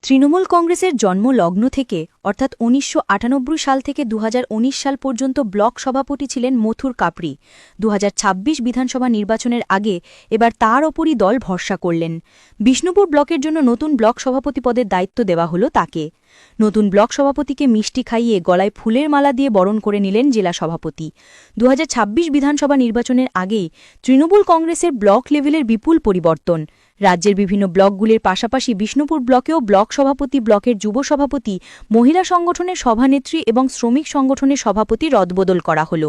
তৃণমূল কংগ্রেসের জন্মলগ্ন থেকে অর্থাৎ ১৯৯৮ সাল থেকে ২০১৯ সাল পর্যন্ত ব্লক সভাপতি ছিলেন মথুর কাপড়ি। ২০২৬ বিধানসভা নির্বাচনের আগে এবার তার ওপরই দল ভরসা করলেন। বিষ্ণুপুর ব্লকের জন্য নতুন ব্লক সভাপতি পদের দায়িত্ব দেওয়া হল তাকে। নতুন ব্লক সভাপতিকে মিষ্টি খাইয়ে গলায় ফুলের মালা দিয়ে বরণ করে নিলেন জেলা সভাপতি। ২০২৬ বিধানসভা নির্বাচনের আগেই তৃণমূল কংগ্রেসের ব্লক লেভেলের বিপুল পরিবর্তন। রাজ্যের বিভিন্ন ব্লকগুলির পাশাপাশি বিষ্ণুপুর ব্লকেও ব্লক সভাপতি, ব্লকের যুব সভাপতি, মহিলা সংগঠনের সভানেত্রী এবং শ্রমিক সংগঠনের সভাপতি রদবদল করা হল।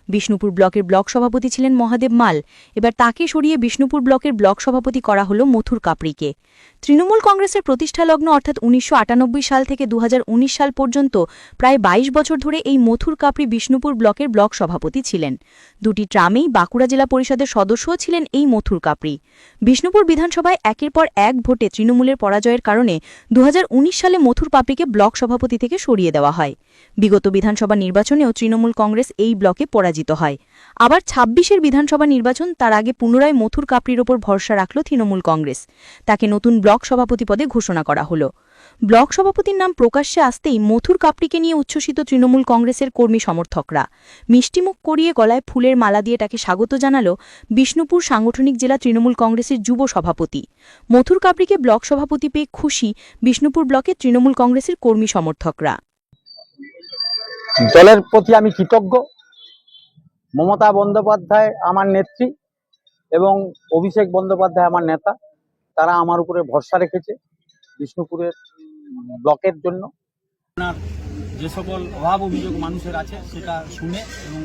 বিষ্ণুপুর ব্লকের ব্লক সভাপতি ছিলেন মহাদেব মাল, এবার তাকে সরিয়ে বিষ্ণুপুর ব্লকের ব্লক সভাপতি করা হল মথুর কাপড়িকে। তৃণমূল কংগ্রেসের প্রতিষ্ঠালগ্ন অর্থাৎ ১৯৯৮ সাল থেকে ২০১৯ সাল পর্যন্ত প্রায় ২২ বছর ধরে এই মথুর কাপড়ি বিষ্ণুপুর ব্লকের ব্লক সভাপতি ছিলেন। দুটি ট্রামেই বাঁকুড়া জেলা পরিষদের সদস্যও ছিলেন এই মথুর কাপড়ি। বিষ্ণুপুর বিধানসভায় একের পর এক ভোটে তৃণমূলের পরাজয়ের কারণে ২০১৯ সালে মথুর কাপড়িকে ব্লক সভাপতি থেকে সরিয়ে দেওয়া হয়। বিগত বিধানসভা নির্বাচনেও তৃণমূল কংগ্রেস এই ব্লকে পরাজিত হয়। আবার ২৬-এর বিধানসভা নির্বাচন, তার আগে পুনরায় মথুর কাপড়ির ওপর ভরসা রাখল তৃণমূল কংগ্রেস। তাকে নতুন ব্লক সভাপতি পদে ঘোষণা করা হল। ব্লক সভাপতির নাম প্রকাশ্যে আসতেই মথুর কাপড়িকে নিয়ে উচ্ছ্বসিত তৃণমূল কংগ্রেসের কর্মী সমর্থকরা। মিষ্টিমুখ করিয়ে গলায় ফুলের মালা দিয়ে তাকে স্বাগত জানাল বিষ্ণুপুর সাংগঠনিক জেলা তৃণমূল কংগ্রেসের যুব সভাপতি। মথুর কাপড়িকে ব্লক সভাপতি পেয়ে খুশি বিষ্ণুপুর ব্লকের তৃণমূল কংগ্রেসের কর্মী সমর্থকরা। দলের প্রতি আমি কৃতজ্ঞ। মমতা বন্দ্যোপাধ্যায় আমার নেত্রী এবং অভিষেক বন্দ্যোপাধ্যায় আমার নেতা, তারা আমার উপরে ভরসা রেখেছে বিষ্ণুপুরের ব্লকের জন্য। আপনার যে সকল অভাব অভিযোগ মানুষের আছে সেটা শুনে এবং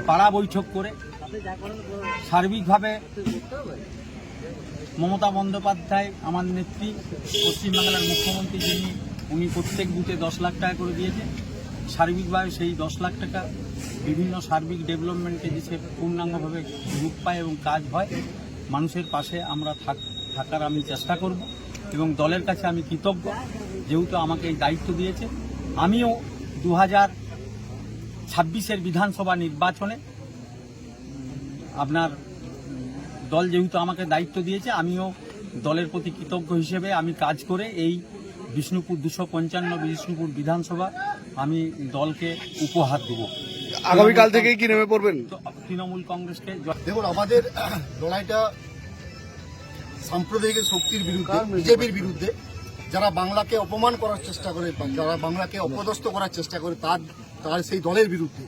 পাড়া বৈঠক করে সার্বিকভাবে মমতা বন্দ্যোপাধ্যায় আমার নেত্রী, পশ্চিমবাংলার মুখ্যমন্ত্রী যিনি, উনি প্রত্যেক বুথে 10 লাখ টাকা করে দিয়েছেন। সার্বিকভাবে সেই 10 লাখ টাকা বিভিন্ন সার্বিক ডেভেলপমেন্টে যে পূর্ণাঙ্গভাবে রূপ পায় এবং কাজ হয়, মানুষের পাশে আমরা থাকার আমি চেষ্টা করব এবং দলের কাছে আমি কৃতজ্ঞ যেহেতু আমাকে এই দায়িত্ব দিয়েছে। আমিও ২০২৬-এর বিধানসভা নির্বাচনে আপনার দল যেহেতু আমাকে দায়িত্ব দিয়েছে, আমিও দলের প্রতি কৃতজ্ঞ হিসেবে আমি কাজ করে এই বিষ্ণুপুর ২৫৫ বিষ্ণুপুর বিধানসভা আমি দলকে উপহার দেব। আগামীকাল থেকেই কি নেমে পড়বেন তৃণমূল কংগ্রেসকে? দেখুন, আমাদের লড়াইটা সাম্প্রদায়িক শক্তির বিরুদ্ধে, বিজেপির বিরুদ্ধে। যারা বাংলাকে অপমান করার চেষ্টা করে, যারা বাংলাকে অপদস্থ করার চেষ্টা করে, তার সেই দলের বিরুদ্ধে।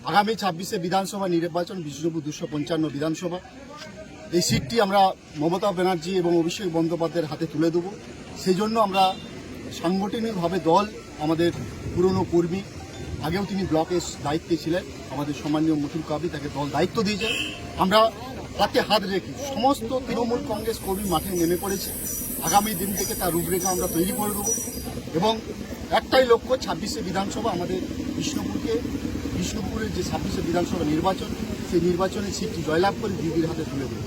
আগামী ২৬-এ বিধানসভা নির্বাচন, বিষ্ণুপুর ২৫৫ বিধানসভা, এই সিটটি আমরা মমতা ব্যানার্জি এবং অভিষেক বন্দ্যোপাধ্যায়ের হাতে তুলে দেব। সেই জন্য আমরা সাংগঠনিকভাবে দল, আমাদের পুরনো কর্মী, আগেও তিনি ব্লকের দায়িত্বে ছিলেন, আমাদের সম্মানীয় মথুর কাপড়ি, তাকে দল দায়িত্ব দিয়েছে। আমরা হাতে হাত রেখে সমস্ত তৃণমূল কংগ্রেস কর্মী মাঠে নেমে পড়েছে। আগামী দিন থেকে তার রূপরেখা আমরা তৈরি করে দেবো এবং একটাই লক্ষ্য, ২৬-এ বিধানসভা আমাদের বিষ্ণুপুরের যে ২৬-এ বিধানসভা নির্বাচন, সেই নির্বাচনের সিটটি জয়লাভ করে দিদির হাতে তুলে দেবো।